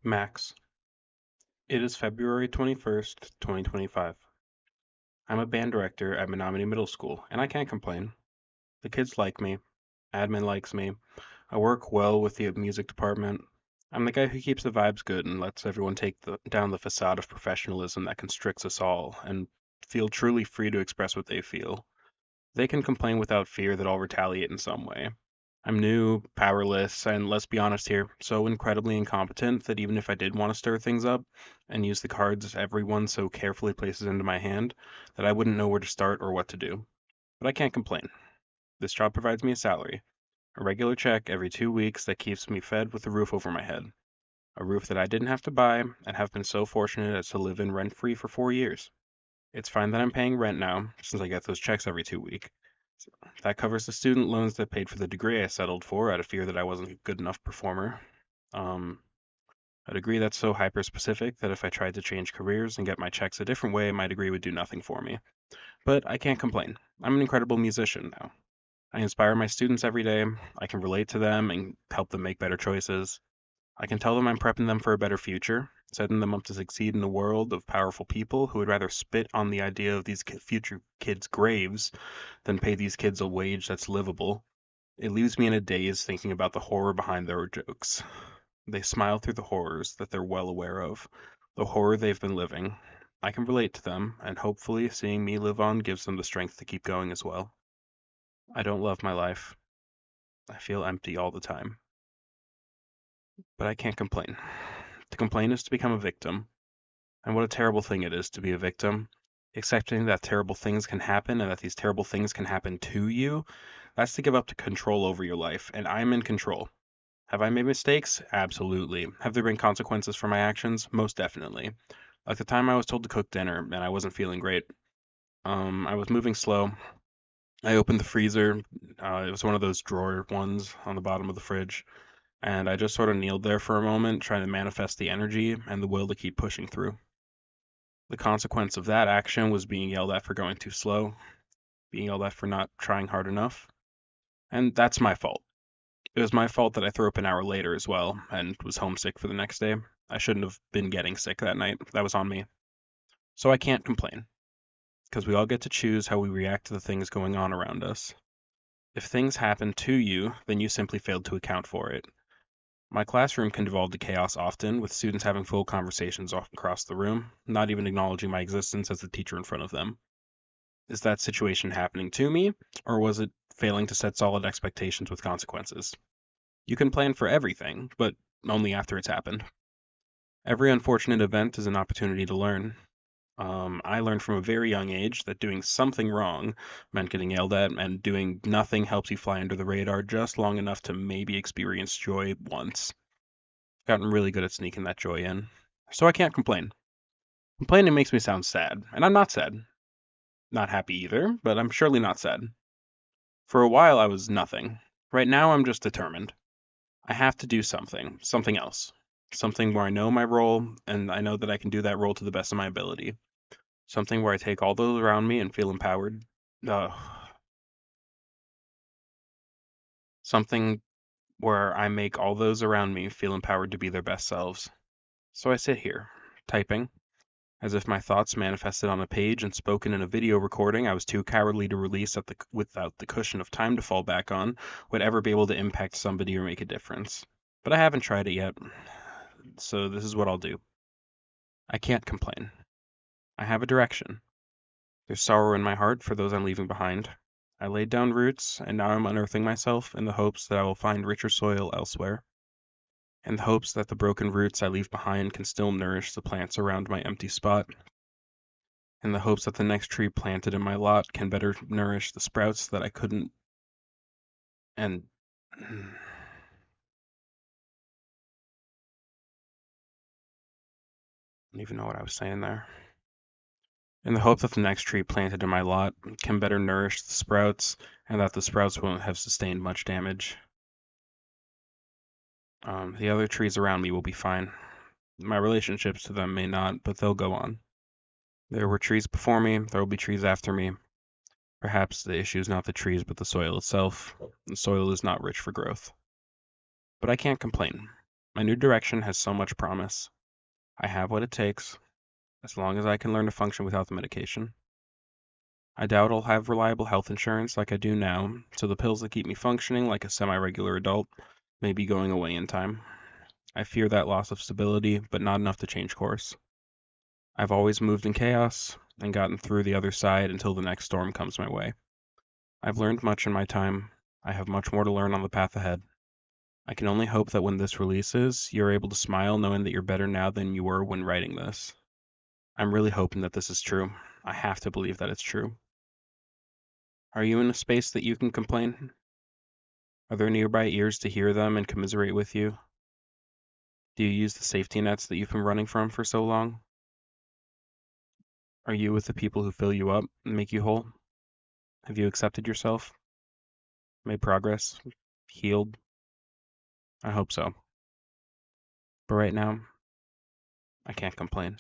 Max. It is February 21st, 2025. I'm a band director at Menominee Middle School, and I can't complain. The kids like me. Admin likes me. I work well with the music department. I'm the guy who keeps the vibes good and lets everyone take down the facade of professionalism that constricts us all and feel truly free to express what they feel. They can complain without fear that I'll retaliate in some way. I'm new, powerless, and let's be honest here, so incredibly incompetent that even if I did want to stir things up and use the cards everyone so carefully places into my hand, that I wouldn't know where to start or what to do. But I can't complain. This job provides me a salary, a regular check every 2 weeks that keeps me fed with a roof over my head. A roof that I didn't have to buy and have been so fortunate as to live in rent free for 4 years. It's fine that I'm paying rent now, since I get those checks every 2 weeks. That covers the student loans that paid for the degree I settled for out of fear that I wasn't a good enough performer. Um, a degree that's so hyper specific that if I tried to change careers and get my checks a different way, my degree would do nothing for me. But I can't complain. I'm an incredible musician now. I inspire my students every day. I can relate to them and help them make better choices. I can tell them I'm prepping them for a better future, setting them up to succeed in a world of powerful people who would rather spit on the idea of these future kids' graves than pay these kids a wage that's livable. It leaves me in a daze thinking about the horror behind their jokes. They smile through the horrors that they're well aware of, the horror they've been living. I can relate to them, and hopefully seeing me live on gives them the strength to keep going as well. I don't love my life. I feel empty all the time. But I can't complain. To complain is to become a victim. And what a terrible thing it is to be a victim. Accepting that terrible things can happen and that these terrible things can happen to you, that's to give up to control over your life, and I'm in control. Have I made mistakes? Absolutely. Have there been consequences for my actions? Most definitely. Like the time I was told to cook dinner and I wasn't feeling great. I was moving slow. I opened the freezer. It was one of those drawer ones on the bottom of the fridge. And I just sort of kneeled there for a moment, trying to manifest the energy and the will to keep pushing through. The consequence of that action was being yelled at for going too slow, being yelled at for not trying hard enough. And that's my fault. It was my fault that I threw up an hour later as well and was homesick for the next day. I shouldn't have been getting sick that night. That was on me. So I can't complain, because we all get to choose how we react to the things going on around us. If things happen to you, then you simply failed to account for it. My classroom can devolve to chaos often, with students having full conversations across the room, not even acknowledging my existence as the teacher in front of them. Is that situation happening to me, or was it failing to set solid expectations with consequences? You can plan for everything, but only after it's happened. Every unfortunate event is an opportunity to learn. I learned from a very young age that doing something wrong meant getting yelled at, and doing nothing helps you fly under the radar just long enough to maybe experience joy once. Gotten really good at sneaking that joy in. So I can't complain. Complaining makes me sound sad, and I'm not sad. Not happy either, but I'm surely not sad. For a while I was nothing. Right now I'm just determined. I have to do something, something else. Something where I know my role and I know that I can do that role to the best of my ability. Something where I take all those around me and feel empowered. Uh, Something where I make all those around me feel empowered to be their best selves. So I sit here, typing, as if my thoughts manifested on a page and spoken in a video recording I was too cowardly to release without the cushion of time to fall back on would ever be able to impact somebody or make a difference. But I haven't tried it yet, so this is what I'll do. I can't complain. I have a direction. There's sorrow in my heart for those I'm leaving behind. I laid down roots, and now I'm unearthing myself in the hopes that I will find richer soil elsewhere, in the hopes that the broken roots I leave behind can still nourish the plants around my empty spot, in the hopes that the next tree planted in my lot can better nourish the sprouts that I couldn't, and I don't even know what I was saying there. In the hope that the next tree planted in my lot can better nourish the sprouts, and that the sprouts won't have sustained much damage. The other trees around me will be fine. My relationships to them may not, but they'll go on. There were trees before me, there will be trees after me. Perhaps the issue is not the trees, but the soil itself. The soil is not rich for growth. But I can't complain. My new direction has so much promise. I have what it takes, as long as I can learn to function without the medication. I doubt I'll have reliable health insurance like I do now, so the pills that keep me functioning like a semi-regular adult may be going away in time. I fear that loss of stability, but not enough to change course. I've always moved in chaos and gotten through the other side until the next storm comes my way. I've learned much in my time. I have much more to learn on the path ahead. I can only hope that when this releases, you're able to smile knowing that you're better now than you were when writing this. I'm really hoping that this is true. I have to believe that it's true. Are you in a space that you can complain? Are there nearby ears to hear them and commiserate with you? Do you use the safety nets that you've been running from for so long? Are you with the people who fill you up and make you whole? Have you accepted yourself? Made progress? Healed? I hope so. But right now, I can't complain.